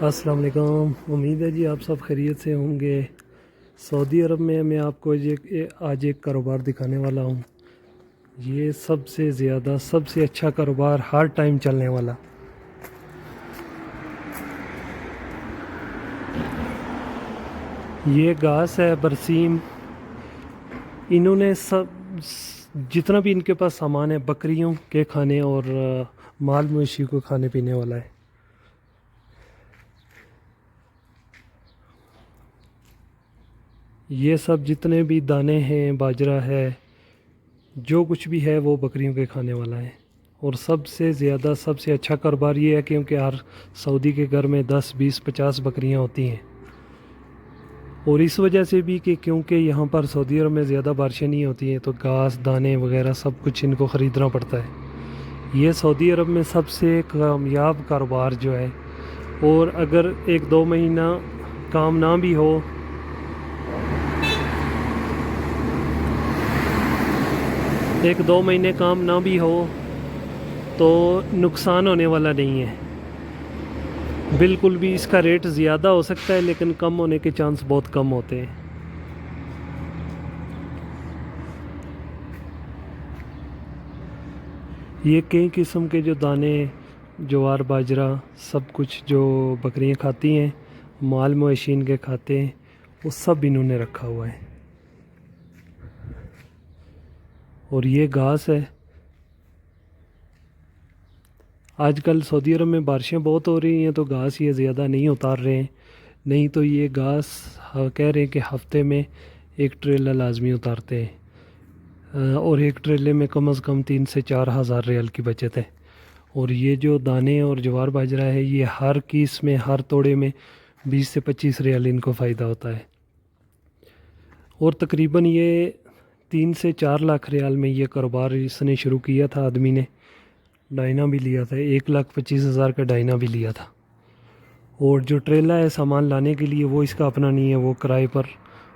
السلام علیکم، امید ہے جی آپ سب خیریت سے ہوں گے۔ سعودی عرب میں آپ کو آج ایک کاروبار دکھانے والا ہوں۔ یہ سب سے زیادہ سب سے اچھا کاروبار، ہر ٹائم چلنے والا۔ یہ گھاس ہے برسیم۔ انہوں نے جتنا بھی ان کے پاس سامان ہے بکریوں کے کھانے اور مال مویشی کو کھانے پینے والا ہے۔ یہ سب جتنے بھی دانے ہیں، باجرہ ہے، جو کچھ بھی ہے وہ بکریوں کے کھانے والا ہے۔ اور سب سے زیادہ سب سے اچھا کاروبار یہ ہے کیونکہ ہر سعودی کے گھر میں 10 20 50 بکریاں ہوتی ہیں۔ اور اس وجہ سے بھی کہ کیونکہ یہاں پر سعودی عرب میں زیادہ بارشیں نہیں ہوتی ہیں تو گھاس دانے وغیرہ سب کچھ ان کو خریدنا پڑتا ہے۔ یہ سعودی عرب میں سب سے کامیاب کاروبار جو ہے۔ اور اگر 1-2 مہینہ کام نہ بھی ہو، ایک دو مہینے کام نہ بھی ہو تو نقصان ہونے والا نہیں ہے بالکل بھی۔ اس کا ریٹ زیادہ ہو سکتا ہے لیکن کم ہونے کے چانس بہت کم ہوتے ہیں۔ یہ کئی قسم کے جو دانے، جوار باجرہ سب کچھ جو بکریاں کھاتی ہیں، مال مویشین کے کھاتے ہیں، وہ سب انہوں نے رکھا ہوا ہے۔ اور یہ گھاس ہے۔ آج کل سعودی عرب میں بارشیں بہت ہو رہی ہیں تو گھاس یہ زیادہ نہیں اتار رہے ہیں، نہیں تو یہ گھاس کہہ رہے ہیں کہ ہفتے میں 1 ٹریلا لازمی اتارتے ہیں۔ اور 1 ٹریلے میں کم از کم 3 سے 4 ہزار ریال کی بچت ہے۔ اور یہ جو دانے اور جوار باجرہ ہے یہ ہر کیس میں، ہر توڑے میں 20 سے 25 ریال ان کو فائدہ ہوتا ہے۔ اور تقریباً یہ 3 سے 4 لاکھ ریال میں یہ کاروبار اس نے شروع کیا تھا۔ آدمی نے ڈائنا بھی لیا تھا، 1,25,000 کا ڈائنا بھی لیا تھا۔ اور جو ٹریلا ہے سامان لانے کے لیے وہ اس کا اپنا نہیں ہے، وہ کرائے پر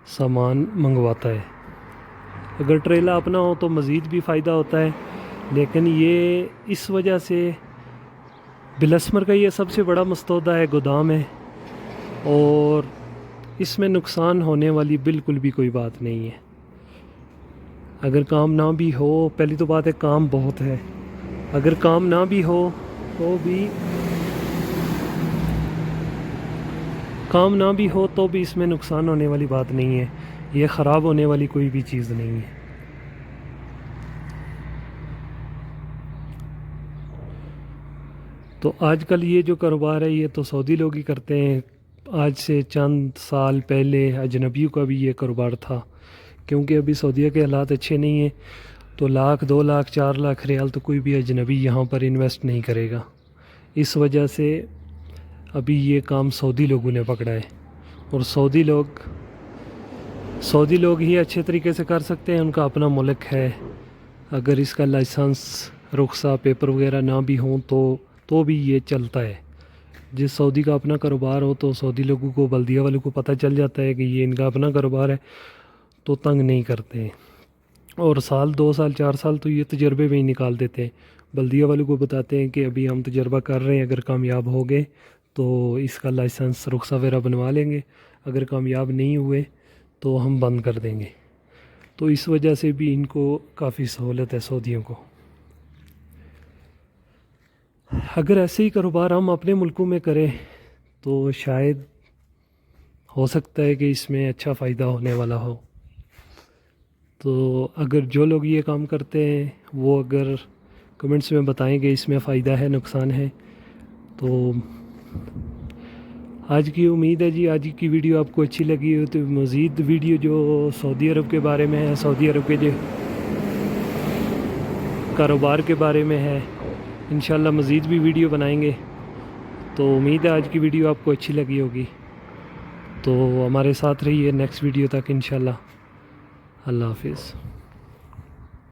سامان منگواتا ہے۔ اگر ٹریلا اپنا ہو تو مزید بھی فائدہ ہوتا ہے، لیکن یہ اس وجہ سے بلسمر کا یہ سب سے بڑا مستودع ہے، گودام ہے، اور اس میں نقصان ہونے والی بالکل بھی کوئی بات نہیں ہے۔ اگر کام نہ بھی ہو، پہلی تو بات ہے کام بہت ہے، اگر کام نہ بھی ہو تو بھی اس میں نقصان ہونے والی بات نہیں ہے، یہ خراب ہونے والی کوئی بھی چیز نہیں ہے۔ تو آج کل یہ جو کاروبار ہے یہ تو سعودی لوگ ہی کرتے ہیں۔ آج سے چند سال پہلے اجنبیوں کا بھی یہ کاروبار تھا، کیونکہ ابھی سعودیہ کے حالات اچھے نہیں ہیں تو 1,00,000 2 لاکھ 4 لاکھ ریال تو کوئی بھی اجنبی یہاں پر انویسٹ نہیں کرے گا۔ اس وجہ سے ابھی یہ کام سعودی لوگوں نے پکڑا ہے، اور سعودی لوگ ہی اچھے طریقے سے کر سکتے ہیں، ان کا اپنا ملک ہے۔ اگر اس کا لائسنس، رخصت، پیپر وغیرہ نہ بھی ہوں تو بھی یہ چلتا ہے۔ جس سعودی کا اپنا کاروبار ہو تو سعودی لوگوں کو، بلدیہ والوں کو پتہ چل جاتا ہے کہ یہ ان کا اپنا کاروبار ہے تو تنگ نہیں کرتے ہیں، اور 1 2 سال 4 سال تو یہ تجربے میں ہی نکال دیتے ہیں۔ بلدیہ والوں کو بتاتے ہیں کہ ابھی ہم تجربہ کر رہے ہیں، اگر کامیاب ہو گئے تو اس کا لائسنس، رخصت وغیرہ بنوا لیں گے، اگر کامیاب نہیں ہوئے تو ہم بند کر دیں گے۔ تو اس وجہ سے بھی ان کو کافی سہولت ہے سعودیوں کو۔ اگر ایسے ہی کاروبار ہم اپنے ملکوں میں کریں تو شاید ہو سکتا ہے کہ اس میں اچھا فائدہ ہونے والا ہو۔ تو اگر جو لوگ یہ کام کرتے ہیں وہ اگر کمنٹس میں بتائیں کہ اس میں فائدہ ہے، نقصان ہے، تو آج کی امید ہے جی آج کی ویڈیو آپ کو اچھی لگی ہو، تو مزید ویڈیو جو سعودی عرب کے بارے میں ہے، سعودی عرب کے جو کاروبار کے بارے میں ہے، انشاءاللہ مزید بھی ویڈیو بنائیں گے۔ تو امید ہے آج کی ویڈیو آپ کو اچھی لگی ہوگی، تو ہمارے ساتھ رہیے نیکسٹ ویڈیو تک انشاءاللہ۔ اللہ حافظ۔